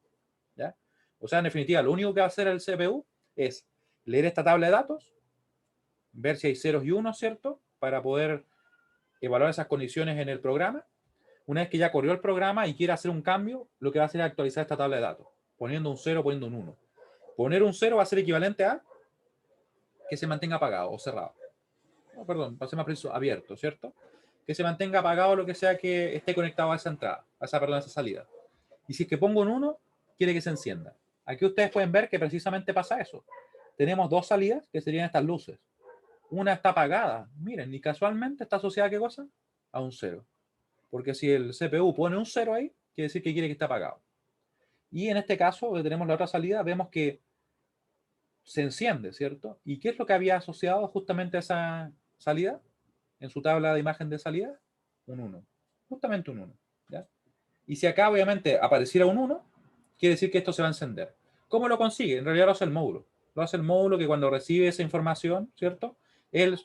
¿ya? O sea, en definitiva, lo único que va a hacer el CPU es leer esta tabla de datos, ver si hay ceros y unos, ¿cierto? Para poder evaluar esas condiciones en el programa. Una vez que ya corrió el programa y quiere hacer un cambio, lo que va a hacer es actualizar esta tabla de datos, poniendo un 0, poniendo un 1. Poner un 0 va a ser equivalente a que se mantenga apagado o cerrado. Oh, perdón, para ser más preciso, abierto, ¿cierto? Que se mantenga apagado lo que sea que esté conectado a esa entrada, perdón, a esa salida. Y si es que pongo un 1, quiere que se encienda. Aquí ustedes pueden ver que precisamente pasa eso. Tenemos dos salidas que serían estas luces. Una está apagada, miren, y casualmente está asociada a qué cosa? A un 0. Porque si el CPU pone un 0 ahí, quiere decir que quiere que esté apagado. Y en este caso, que tenemos la otra salida, vemos que se enciende, ¿cierto? ¿Y qué es lo que había asociado justamente a esa salida? En su tabla de imagen de salida, un 1. Justamente un 1, ¿ya? Y si acá obviamente apareciera un 1, quiere decir que esto se va a encender. ¿Cómo lo consigue? En realidad lo hace el módulo. Lo hace el módulo que cuando recibe esa información, ¿cierto? Él,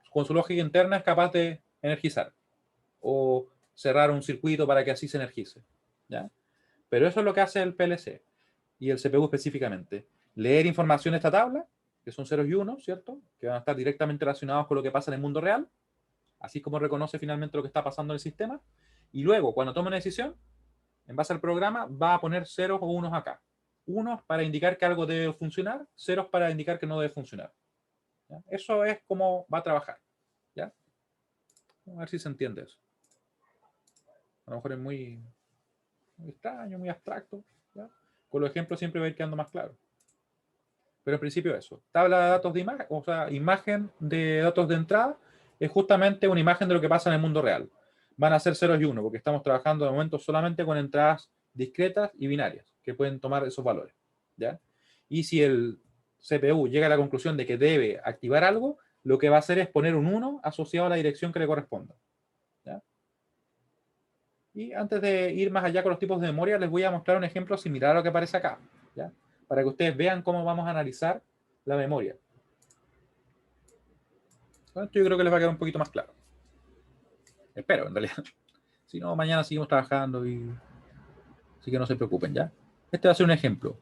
con su lógica interna, es capaz de energizar o cerrar un circuito para que así se energice, ¿ya? Pero eso es lo que hace el PLC y el CPU específicamente. Leer información de esta tabla, que son ceros y unos, ¿cierto? Que van a estar directamente relacionados con lo que pasa en el mundo real, así como reconoce finalmente lo que está pasando en el sistema. Y luego, cuando toma una decisión, en base al programa, va a poner ceros o unos acá. Unos para indicar que algo debe funcionar, ceros para indicar que no debe funcionar. ¿Ya? Eso es como va a trabajar. ¿Ya? Vamos a ver si se entiende eso. A lo mejor es muy extraño, muy abstracto. ¿Ya? Con los ejemplos siempre va a ir quedando más claro. Pero en principio eso. Tabla de datos de imagen, o sea, imagen de datos de entrada es justamente una imagen de lo que pasa en el mundo real. Van a ser ceros y uno, porque estamos trabajando de momento solamente con entradas discretas y binarias, que pueden tomar esos valores. ¿Ya? Y si el CPU llega a la conclusión de que debe activar algo, lo que va a hacer es poner un 1 asociado a la dirección que le corresponda. ¿Ya? Y antes de ir más allá con los tipos de memoria, les voy a mostrar un ejemplo similar a lo que aparece acá. ¿Ya? Para que ustedes vean cómo vamos a analizar la memoria. Con esto yo creo que les va a quedar un poquito más claro. Espero, en realidad. Si no, mañana seguimos trabajando y... Así que no se preocupen, ¿ya? Este va a ser un ejemplo.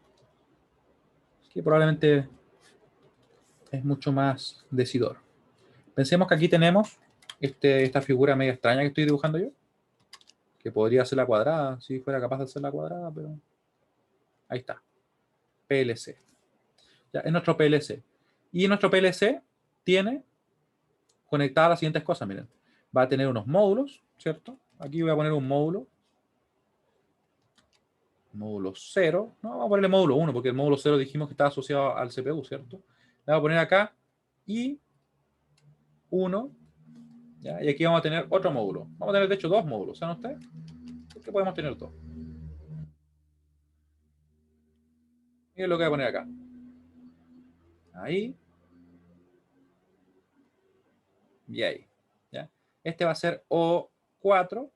Que probablemente es mucho más decidor. Pensemos que aquí tenemos esta figura media extraña que estoy dibujando yo. Que podría ser la cuadrada, si fuera capaz de hacer la cuadrada, pero... Ahí está. PLC. Ya, es nuestro PLC. Y nuestro PLC tiene conectadas las siguientes cosas, miren. Va a tener unos módulos, ¿cierto? Aquí voy a poner un módulo. Módulo 0. No, vamos a ponerle módulo 1, porque el módulo 0 dijimos que estaba asociado al CPU, ¿cierto? Le vamos a poner acá y 1. ¿Ya? Y aquí vamos a tener otro módulo. Vamos a tener, de hecho, dos módulos, ¿saben ustedes? Porque podemos tener dos. Miren lo que voy a poner acá. Ahí. Y ahí. ¿Ya? Este va a ser O4.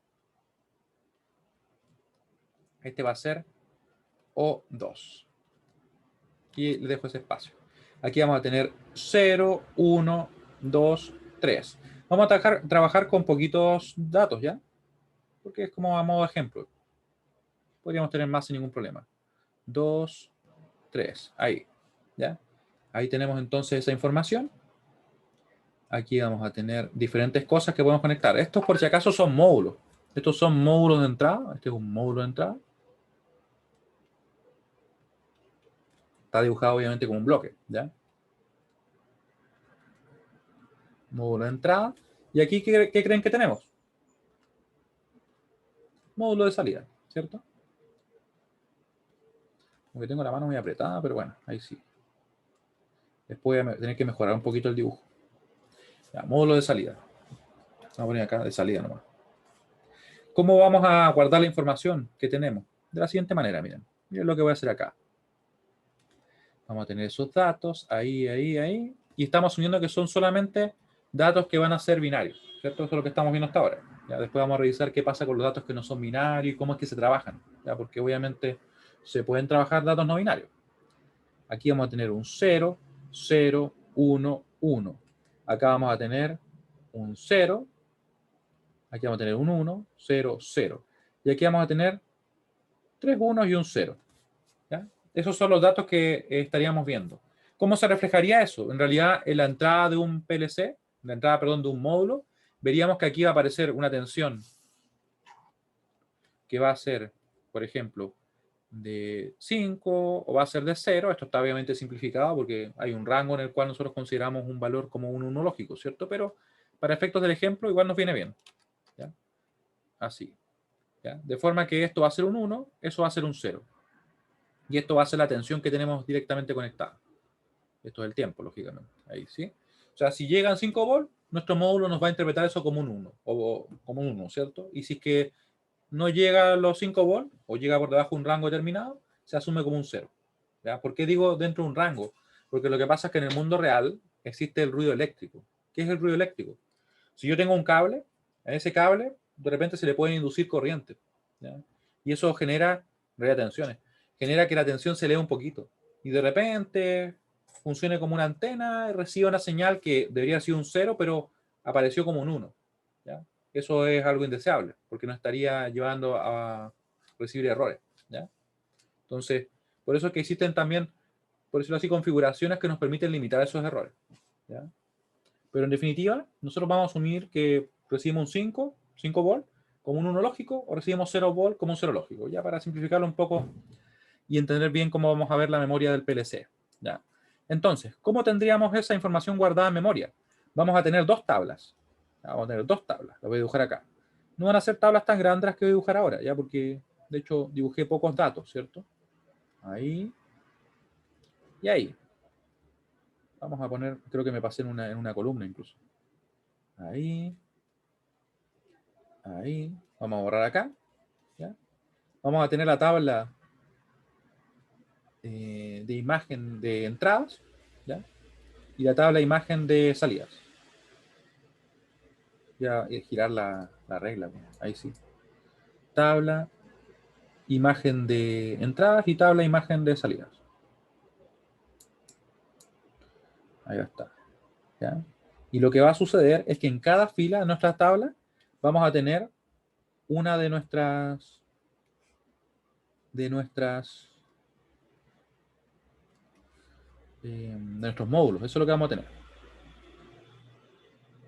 Este va a ser O2. Y le dejo ese espacio. Aquí vamos a tener 0, 1, 2, 3. Vamos a trabajar con poquitos datos, ¿ya? Porque es como a modo de ejemplo. Podríamos tener más sin ningún problema. 2, 3. Ahí. ¿Ya? Ahí tenemos entonces esa información. Aquí vamos a tener diferentes cosas que podemos conectar. Estos por si acaso son módulos. Estos son módulos de entrada. Este es un módulo de entrada. Está dibujado obviamente como un bloque. ¿Ya? Módulo de entrada. ¿Y aquí qué creen que tenemos? Módulo de salida, ¿cierto? Aunque tengo la mano muy apretada, pero bueno, ahí sí. Después voy a tener que mejorar un poquito el dibujo. Ya, módulo de salida. Vamos a poner acá de salida nomás. ¿Cómo vamos a guardar la información que tenemos? De la siguiente manera, miren. Miren lo que voy a hacer acá. Vamos a tener esos datos, ahí, ahí, ahí. Y estamos asumiendo que son solamente datos que van a ser binarios, ¿cierto? Eso es lo que estamos viendo hasta ahora. Ya, después vamos a revisar qué pasa con los datos que no son binarios y cómo es que se trabajan. ¿Ya? Porque obviamente se pueden trabajar datos no binarios. Aquí vamos a tener un 0, 0, 1, 1. Acá vamos a tener un 0. Aquí vamos a tener un 1, 0, 0. Y aquí vamos a tener 3 unos y un 0. ¿Ya? Esos son los datos que estaríamos viendo. ¿Cómo se reflejaría eso? En realidad, en la entrada de un PLC, la entrada, perdón, de un módulo, veríamos que aquí va a aparecer una tensión que va a ser, por ejemplo, de 5 o va a ser de 0. Esto está obviamente simplificado porque hay un rango en el cual nosotros consideramos un valor como un 1 lógico, ¿cierto? Pero para efectos del ejemplo igual nos viene bien. ¿Ya? Así. ¿Ya? De forma que esto va a ser un 1, eso va a ser un 0. Y esto va a ser la tensión que tenemos directamente conectada. Esto es el tiempo, lógicamente. Ahí, ¿sí? O sea, si llegan 5 volts, nuestro módulo nos va a interpretar eso como un 1, o como un 1, ¿cierto? Y si es que no llega a los 5 volts, o llega por debajo de un rango determinado, se asume como un 0. ¿Ya? ¿Por qué digo dentro de un rango? Porque lo que pasa es que en el mundo real existe el ruido eléctrico. ¿Qué es el ruido eléctrico? Si yo tengo un cable, a ese cable de repente se le puede inducir corriente. ¿Ya? Y eso genera tensiones. Genera que la tensión se eleve un poquito. Y de repente funcione como una antena y reciba una señal que debería ser un 0, pero apareció como un 1. ¿Ya? Eso es algo indeseable, porque nos estaría llevando a recibir errores. ¿ya? Entonces, por eso es que existen también, por decirlo así, configuraciones que nos permiten limitar esos errores, ¿ya? Pero en definitiva, nosotros vamos a asumir que recibimos un 5 volt, como un 1 lógico, o recibimos 0 volt como un 0 lógico, ya para simplificarlo un poco y entender bien cómo vamos a ver la memoria del PLC, ¿ya? Entonces, ¿cómo tendríamos esa información guardada en memoria? Vamos a tener dos tablas. Vamos a tener dos tablas, las voy a dibujar acá. No van a ser tablas tan grandes las que voy a dibujar ahora, ya porque de hecho dibujé pocos datos, ¿cierto? Ahí y ahí. Vamos a poner, creo que me pasé en una columna incluso. Ahí. Ahí. Vamos a borrar acá. ¿Ya? Vamos a tener la tabla de imagen de entradas, ¿ya? Y la tabla de imagen de salidas. Ya girar la regla. Ahí sí. Tabla, imagen de entradas y tabla, imagen de salidas. Ahí está. ¿Ya? Y lo que va a suceder es que en cada fila de nuestra tabla vamos a tener una de nuestras de nuestros módulos. Eso es lo que vamos a tener.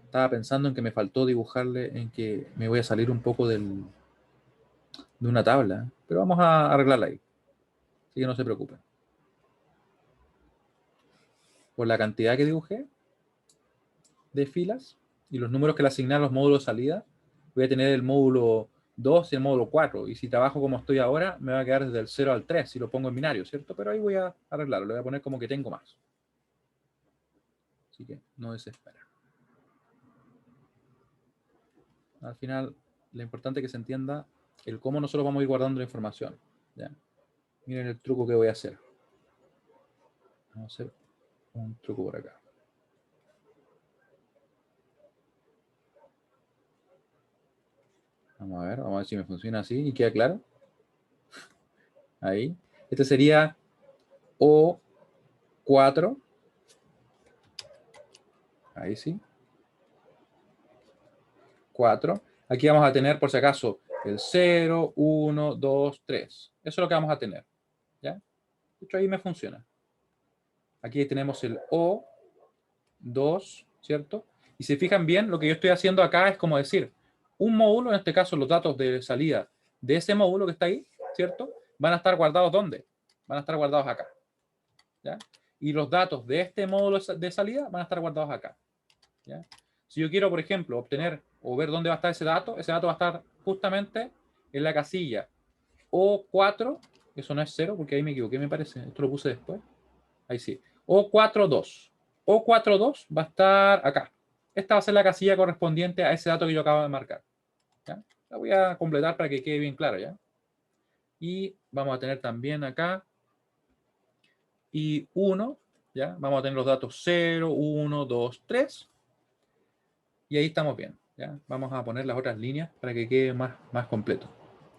Estaba pensando en que me faltó dibujarle, en que me voy a salir un poco de una tabla, pero vamos a arreglarla ahí. Así que no se preocupen. Por la cantidad que dibujé de filas y los números que le asigné a los módulos de salida, voy a tener el módulo 2 y el módulo 4. Y si trabajo como estoy ahora, me va a quedar desde el 0 al 3 si lo pongo en binario, ¿cierto? Pero ahí voy a arreglarlo. Lo voy a poner como que tengo más. Así que no desesperen. Al final, lo importante es que se entienda el cómo nosotros vamos a ir guardando la información. ¿Ya? Miren el truco que voy a hacer. Vamos a hacer un truco por acá. Vamos a ver si me funciona así y queda claro. Ahí. Este sería O4. Ahí sí. 4. Aquí vamos a tener, por si acaso, el 0, 1, 2, 3. Eso es lo que vamos a tener. ¿Ya? De hecho, ahí me funciona. Aquí tenemos el O2, ¿cierto? Y si se fijan bien, lo que yo estoy haciendo acá es como decir, un módulo, en este caso los datos de salida de ese módulo que está ahí, ¿cierto? Van a estar guardados ¿dónde? Van a estar guardados acá. ¿Ya? Y los datos de este módulo de salida van a estar guardados acá. ¿Ya? Si yo quiero, por ejemplo, obtener o ver dónde va a estar ese dato va a estar justamente en la casilla O4, eso no es 0, porque ahí me equivoqué, me parece, esto lo puse después, ahí sí, O42. O42 va a estar acá. Esta va a ser la casilla correspondiente a ese dato que yo acabo de marcar. ¿Ya? La voy a completar para que quede bien claro, ¿ya? Y vamos a tener también acá y 1, ¿ya? Vamos a tener los datos 0, 1, 2, 3. Y ahí estamos bien, ¿ya? Vamos a poner las otras líneas para que quede más completo,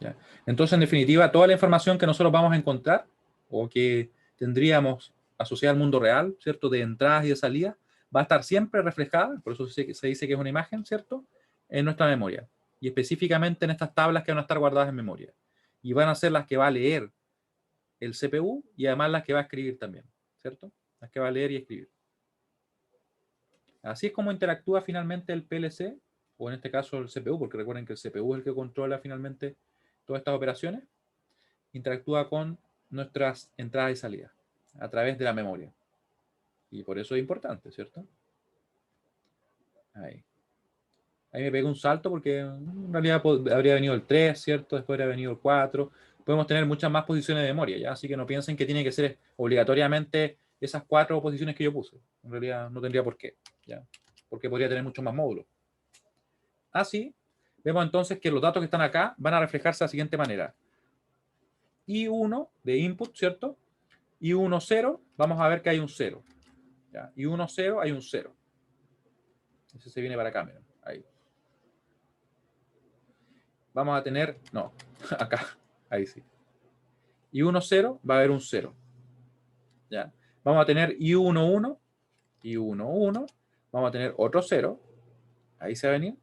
¿ya? Entonces, en definitiva, toda la información que nosotros vamos a encontrar o que tendríamos asociada al mundo real, ¿cierto? De entradas y de salidas, va a estar siempre reflejada, por eso se dice que es una imagen, ¿cierto? En nuestra memoria. Y específicamente en estas tablas que van a estar guardadas en memoria. Y van a ser las que va a leer el CPU y además las que va a escribir también, ¿cierto? Las que va a leer y escribir. Así es como interactúa finalmente el PLC, o en este caso el CPU, porque recuerden que el CPU es el que controla finalmente todas estas operaciones, interactúa con nuestras entradas y salidas a través de la memoria. Y por eso es importante, ¿cierto? Ahí. Ahí me pegué un salto porque en realidad habría venido el 3, ¿cierto? Después habría venido el 4. Podemos tener muchas más posiciones de memoria, ¿ya? Así que no piensen que tiene que ser obligatoriamente esas 4 posiciones que yo puse. En realidad no tendría por qué, ¿ya? Porque podría tener muchos más módulos. Así, vemos entonces que los datos que están acá van a reflejarse de la siguiente manera. I1 de input, ¿cierto? I1, 0, vamos a ver que hay un 0. ¿Ya? I1, 0, hay un 0. Ese se viene para acá, miren. Ahí. Vamos a tener, no, acá, ahí sí. I1, 0, va a haber un 0. ¿Ya? Vamos a tener I1, 1, I1, 1, vamos a tener otro 0. Ahí se va a venir.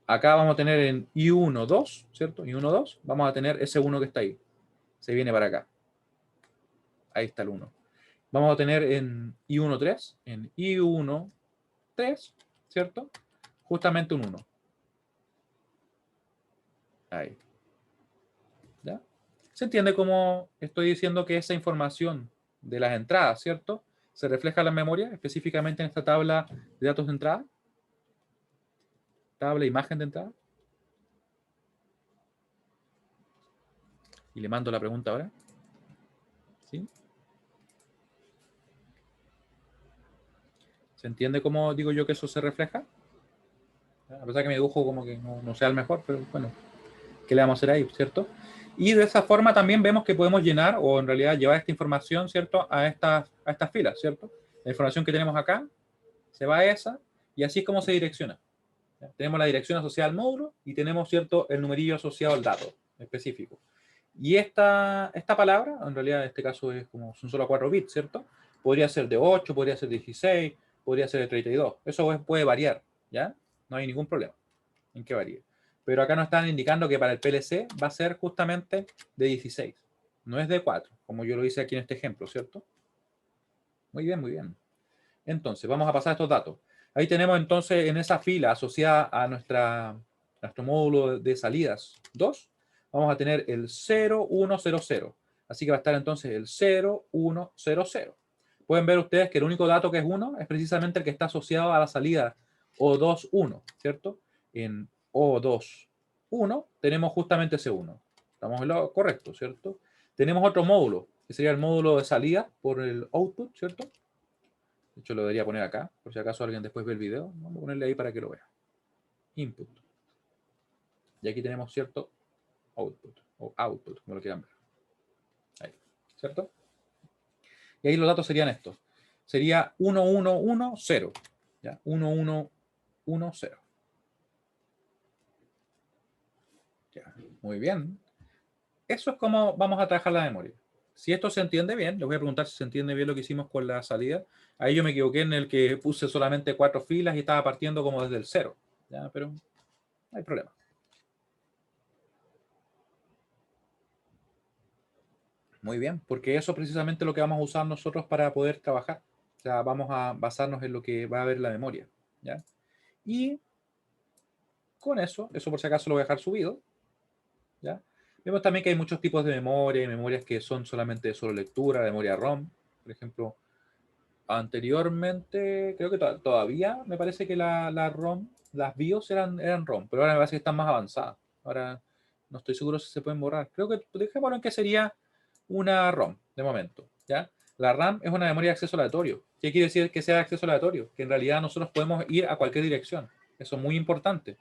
Acá vamos a tener en I1, 2, ¿cierto? I1, 2, vamos a tener ese 1 que está ahí. Se viene para acá. Ahí está el 1. Vamos a tener en I1, 3, en I1, 3, ¿cierto? Justamente un 1. Ahí. ¿Ya? ¿Se entiende cómo estoy diciendo que esa información de las entradas, ¿cierto? Se refleja en la memoria, específicamente en esta tabla de datos de entrada? Tabla imagen de entrada. Y le mando la pregunta ahora. ¿Sí? ¿Se entiende cómo digo yo que eso se refleja? A pesar que mi dibujo como que no sea el mejor, pero bueno, ¿qué le vamos a hacer ahí, cierto? Y de esa forma también vemos que podemos llenar o en realidad llevar esta información, ¿cierto? A estas filas, ¿cierto? La información que tenemos acá se va a esa y así es como se direcciona. ¿Ya? Tenemos la dirección asociada al módulo y tenemos, ¿cierto?, el numerillo asociado al dato específico. Y esta palabra, en realidad en este caso es como son solo 4 bits, ¿cierto? Podría ser de 8, podría ser de 16, podría ser de 32. Eso puede variar, ¿ya? No hay ningún problema en que varíe. Pero acá nos están indicando que para el PLC va a ser justamente de 16. No es de 4, como yo lo hice aquí en este ejemplo, ¿cierto? Muy bien, muy bien. Entonces, vamos a pasar estos datos. Ahí tenemos entonces en esa fila asociada a nuestro módulo de salidas 2, vamos a tener el 0100. Así que va a estar entonces el 0100. Pueden ver ustedes que el único dato que es 1 es precisamente el que está asociado a la salida O21, ¿cierto? En O21 tenemos justamente ese 1. Estamos en lo correcto, ¿cierto? Tenemos otro módulo, que sería el módulo de salida por el output, ¿cierto? De hecho, lo debería poner acá, por si acaso alguien después ve el video. Vamos a ponerle ahí para que lo vea. Input. Y aquí tenemos cierto output, o output, como lo quieran ver. Ahí, ¿cierto? Y ahí los datos serían estos. Sería 1110. ¿Ya? 1110. Ya, muy bien. Eso es como vamos a trabajar la memoria. Si esto se entiende bien, les voy a preguntar si se entiende bien lo que hicimos con la salida. Ahí yo me equivoqué en el que puse solamente 4 filas y estaba partiendo como desde el 0. ¿Ya? Pero no hay problema. Muy bien, porque eso es precisamente lo que vamos a usar nosotros para poder trabajar. O sea, vamos a basarnos en lo que va a ver la memoria. ¿Ya? Y con eso por si acaso lo voy a dejar subido. ¿Ya? Vemos también que hay muchos tipos de memoria, hay memorias que son solamente de solo lectura, memoria ROM. Por ejemplo, anteriormente, creo que todavía me parece que la ROM, las BIOS eran ROM, pero ahora me parece que están más avanzadas. Ahora no estoy seguro si se pueden borrar. Creo que dejémoslo en que sería una ROM de momento, ¿ya? La RAM es una memoria de acceso aleatorio. ¿Qué quiere decir que sea de acceso aleatorio? Que en realidad nosotros podemos ir a cualquier dirección. Eso es muy importante,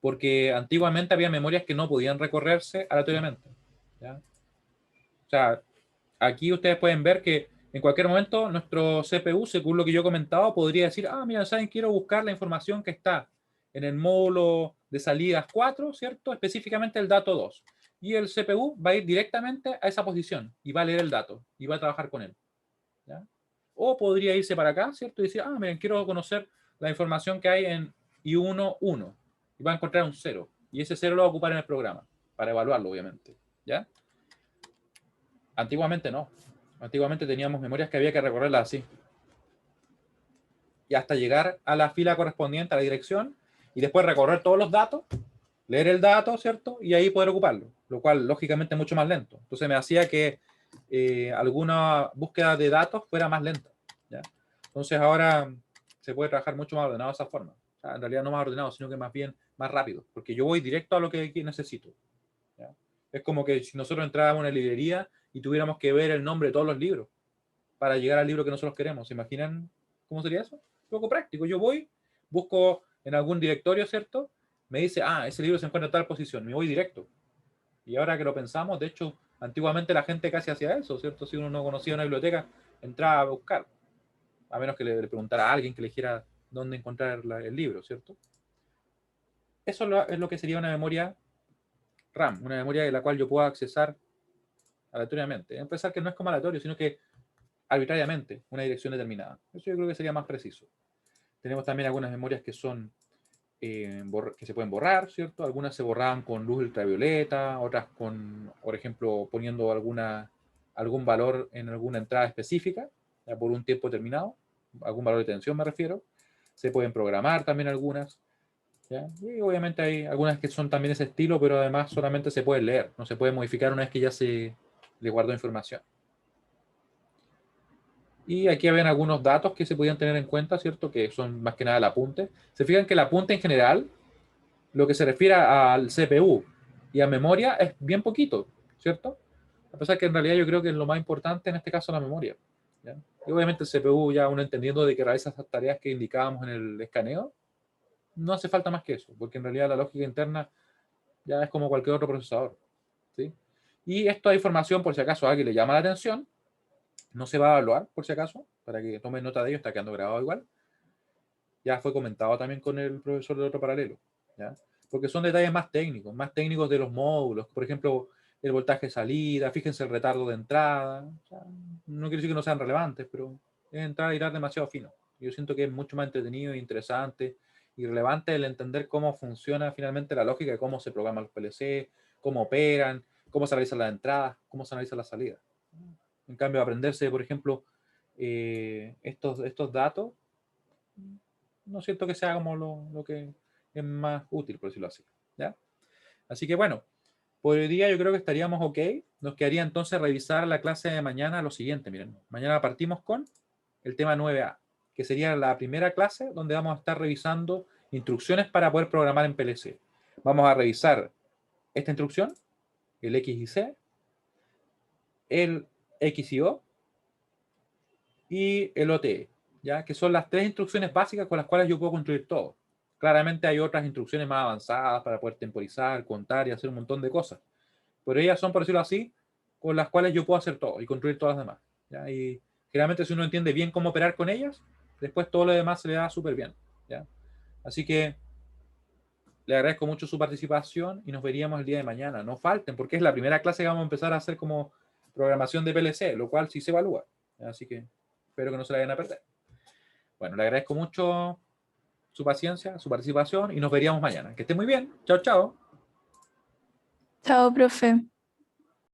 porque antiguamente había memorias que no podían recorrerse aleatoriamente, ¿ya? O sea, aquí ustedes pueden ver que en cualquier momento nuestro CPU, según lo que yo he comentado, podría decir, mira, ¿saben? Quiero buscar la información que está en el módulo de salidas 4, ¿cierto? Específicamente el dato 2. Y el CPU va a ir directamente a esa posición y va a leer el dato y va a trabajar con él, ¿ya? O podría irse para acá, ¿cierto? Y decir, miren, quiero conocer la información que hay en I1, 1. Y va a encontrar un 0. Y ese 0 lo va a ocupar en el programa, para evaluarlo, obviamente, ¿ya? Antiguamente no. Antiguamente teníamos memorias que había que recorrerlas así. Y hasta llegar a la fila correspondiente a la dirección y después recorrer todos los datos, leer el dato, ¿cierto? Y ahí poder ocuparlo, lo cual lógicamente es mucho más lento. Entonces me hacía que alguna búsqueda de datos fuera más lenta, ¿ya? Entonces ahora se puede trabajar mucho más ordenado de esa forma. O sea, en realidad no más ordenado, sino que más bien más rápido, porque yo voy directo a lo que necesito, ¿ya? Es como que si nosotros entráramos a una librería y tuviéramos que ver el nombre de todos los libros para llegar al libro que nosotros queremos. ¿Se imaginan cómo sería eso? Un poco práctico. Yo voy, busco en algún directorio, ¿cierto? Me dice, ese libro se encuentra en tal posición. Me voy directo. Y ahora que lo pensamos, de hecho, antiguamente la gente casi hacía eso, ¿cierto? Si uno no conocía una biblioteca, entraba a buscar. A menos que le preguntara a alguien que le dijera dónde encontrar el libro, ¿cierto? Eso es lo que sería una memoria RAM, una memoria de la cual yo pueda accesar aleatoriamente. Empezar que no es como aleatorio, sino que arbitrariamente una dirección determinada. Eso yo creo que sería más preciso. Tenemos también algunas memorias que son que se pueden borrar, ¿cierto? Algunas se borraban con luz ultravioleta, otras con, por ejemplo, poniendo algún valor en alguna entrada específica, ya por un tiempo determinado, algún valor de tensión me refiero. Se pueden programar también algunas, ¿ya? Y obviamente hay algunas que son también ese estilo, pero además solamente se pueden leer, no se puede modificar una vez que ya se le guardó información. Y aquí ven algunos datos que se podían tener en cuenta, ¿cierto? Que son más que nada el apunte. Se fijan que el apunte en general, lo que se refiere al CPU y a memoria, es bien poquito, ¿cierto? A pesar que en realidad yo creo que es lo más importante en este caso la memoria, ¿ya? Y obviamente el CPU, ya uno entendiendo de que realiza esas tareas que indicábamos en el escaneo, no hace falta más que eso, porque en realidad la lógica interna ya es como cualquier otro procesador, ¿sí? Y esto hay información, por si acaso a alguien le llama la atención, no se va a evaluar, por si acaso, para que tomen nota de ello, está quedando grabado igual. Ya fue comentado también con el profesor de otro paralelo, ¿ya? Porque son detalles más técnicos de los módulos, por ejemplo, el voltaje de salida, fíjense el retardo de entrada, o sea, no quiere decir que no sean relevantes, pero es entrar y ir demasiado fino. Yo siento que es mucho más entretenido, interesante y relevante el entender cómo funciona finalmente la lógica de cómo se programan los PLC, cómo operan, cómo se analizan las entradas, cómo se analiza la salida. En cambio, aprenderse, por ejemplo, estos datos, no siento que sea como lo que es más útil, por decirlo así, ¿ya? Así que bueno, por hoy día yo creo que estaríamos ok. Nos quedaría entonces revisar la clase de mañana lo siguiente, miren. Mañana partimos con el tema 9A, que sería la primera clase donde vamos a estar revisando instrucciones para poder programar en PLC. Vamos a revisar esta instrucción, el X y C, el X y O y el OTE, ¿ya? Que son las tres instrucciones básicas con las cuales yo puedo construir todo. Claramente hay otras instrucciones más avanzadas para poder temporizar, contar y hacer un montón de cosas. Pero ellas son, por decirlo así, con las cuales yo puedo hacer todo y construir todas las demás, ¿ya? Y generalmente si uno entiende bien cómo operar con ellas, después todo lo demás se le da súper bien, ¿ya? Así que le agradezco mucho su participación y nos veríamos el día de mañana. No falten, porque es la primera clase que vamos a empezar a hacer como programación de PLC, lo cual sí se evalúa. Así que espero que no se la vayan a perder. Bueno, le agradezco mucho su paciencia, su participación y nos veríamos mañana. Que esté muy bien. Chao, chao. Chao, profe.